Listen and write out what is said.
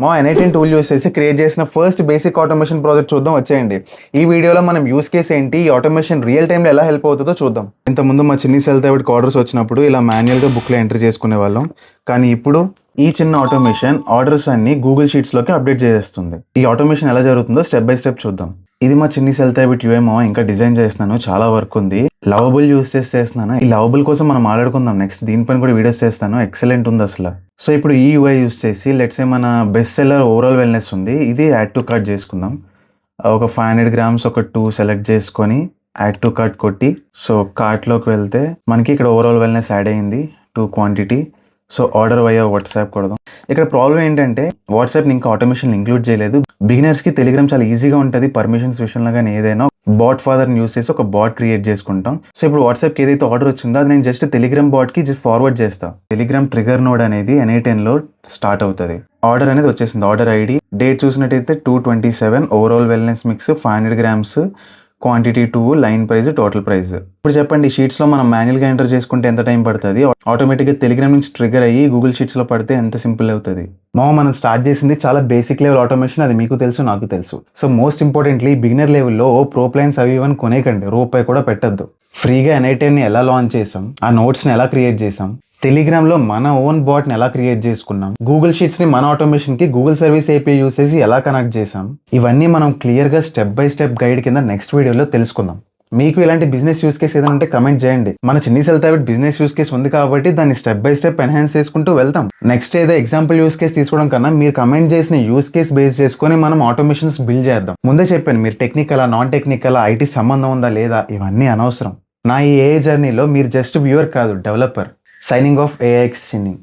మా N18 tool use చేసి create చేసిన ఫస్ట్ బేసిక్ ఆటోమేషన్ ప్రాజెక్ట్ చూద్దాం వచ్చేయండి. ఈ వీడియోలో మనం యూస్ కేస్ ఏంటి, ఈ ఆటోమేషన్ రియల్ టైంలో ఎలా హెల్ప్ అవుతుందో చూద్దాం. ఇంతకుముందు మా చిన్ని సెల్ తోటి ఆర్డర్స్ వచ్చినప్పుడు ఇలా మాన్యువల్గా బుక్లో ఎంట్రీ చేసుకునే వాళ్ళం. కానీ ఇప్పుడు ఈ చిన్న ఆటోమేషన్ ఆర్డర్స్ అన్ని గూగుల్ షీట్స్లోకి అప్డేట్ చేసేస్తుంది. ఈ ఆటోమేషన్ ఎలా జరుగుతుందో స్టెప్ బై స్టెప్ చూద్దాం. ఇది మా చిన్ని సెల్ తోటి యూఏమో ఇంకా డిజైన్ చేస్తున్నాను, చాలా వర్క్ ఉంది. లవబుల్ యూస్ చేస్తున్నాను. ఈ లవబుల్ కోసం మనం మాట్లాడుకుందాం నెక్స్ట్. దీనిపైన కూడా వీడియోస్ చేస్తాను, ఎక్సలెంట్ ఉంది అసలు. సో ఇప్పుడు ఈ యూఐ యూస్ చేసి లెట్స్ ఏ మన బెస్ట్ సెల్లర్ ఓవరాల్ వెల్నెస్ ఉంది, ఇది యాడ్ టు కార్ట్ చేసుకుందాం. ఒక 500 grams ఒక 2 సెలెక్ట్ చేసుకొని యాడ్ టు కార్ట్ కొట్టి, సో కార్ట్లోకి వెళ్తే మనకి ఇక్కడ ఓవరాల్ వెల్నెస్ యాడ్ అయ్యింది 2 క్వాంటిటీ. సో ఆర్డర్ వయ్యా వాట్సాప్ కొడదాం. ఇక్కడ ప్రాబ్లం ఏంటంటే వాట్సాప్ని ఇంకా ఆటోమేషన్ ఇంక్లూడ్ చేయలేదు. బిగినర్స్కి టెలిగ్రామ్ చాలా ఈజీగా ఉంటుంది పర్మిషన్స్ విషయంలో, కానీ ఏదైనా బాట్ ఫాదర్ని యూస్ చేసి ఒక బాట్ క్రియేట్ చేసుకుంటాం. సో ఇప్పుడు వాట్సాప్కి ఏదైతే ఆర్డర్ వచ్చిందో అది నేను జస్ట్ టెలిగ్రామ్ బాట్కి జస్ట్ ఫార్వర్డ్ చేస్తాను. టెలిగ్రామ్ ట్రిగర్ నోడ్ అనేది N18లో స్టార్ట్ అవుతుంది. ఆర్డర్ అనేది వచ్చేసింది. ఆర్డర్ ఐడి డేట్ చూసినట్టయితే 2/27, overall wellness mix 500 grams, quantity 2, line price, total price. ఇప్పుడు చెప్పండి, షీట్స్లో మనం మాన్యువల్గా ఎంటర్ చేసుకుంటే ఎంత టైం పడుతుంది, ఆటోమేటిక్గా టెలిగ్రామ్ నుంచి ట్రిగర్ అయ్యి గూగుల్ షీట్స్లో పడితే ఎంత సింపుల్ అవుతుంది. మనం స్టార్ట్ చేసింది చాలా బేసిక్ లెవెల్ ఆటోమేషన్, అది మీకు తెలుసు, నాకు తెలుసు. సో మోస్ట్ ఇంపార్టెంట్లీ బిగినర్ లెవెల్లో ప్రో ప్లాన్స్ అవి ఇవన్నీ కొనేకండి, రూపాయి కూడా పెట్టద్దు. ఫ్రీగా N18ని ఎలా లాంచ్ చేసాం, ఆ నోట్స్ని ఎలా క్రియేట్ చేసాం, టెలిగ్రామ్లో మన ఓన్ బాట్ని ఎలా క్రియేట్ చేసుకున్నాం, గూగుల్ షీట్స్ని మన ఆటోమేషన్కి గూగుల్ సర్వీస్ ఏపీఐ యూస్ చేసి ఎలా కనెక్ట్ చేసాం, ఇవన్నీ మనం క్లియర్గా స్టెప్ బై స్టెప్ గైడ్ కింద నెక్స్ట్ వీడియోలో తెలుసుకుందాం. మీకు ఇలాంటి బిజినెస్ యూస్ కేస్ ఏదైనా ఉంటే కమెంట్ చేయండి. మన చిన్ని సెల్ తోటి బిజినెస్ యూస్ కేస్ ఉంది కాబట్టి దాన్ని స్టెప్ బై స్టెప్ ఎన్హాన్స్ చేసుకుంటూ వెళ్తాం. నెక్స్ట్ ఏదో ఎగ్జాంపుల్ యూస్ కేస్ తీసుకోవడం కన్నా మీరు కమెంట్ చేసిన యూస్ కేస్ బేస్ చేసుకొని మనం ఆటోమేషన్స్ బిల్డ్ చేద్దాం. ముందే చెప్పాను, మీరు టెక్నికల్ నాన్ టెక్నికల్ ఐటీ సంబంధం ఉందా లేదా ఇవన్నీ అనవసరం. నా ఈ ఏఐ జర్నీలో మీరు జస్ట్ వ్యూవర్ కాదు, developer. Signing off AI exchanging.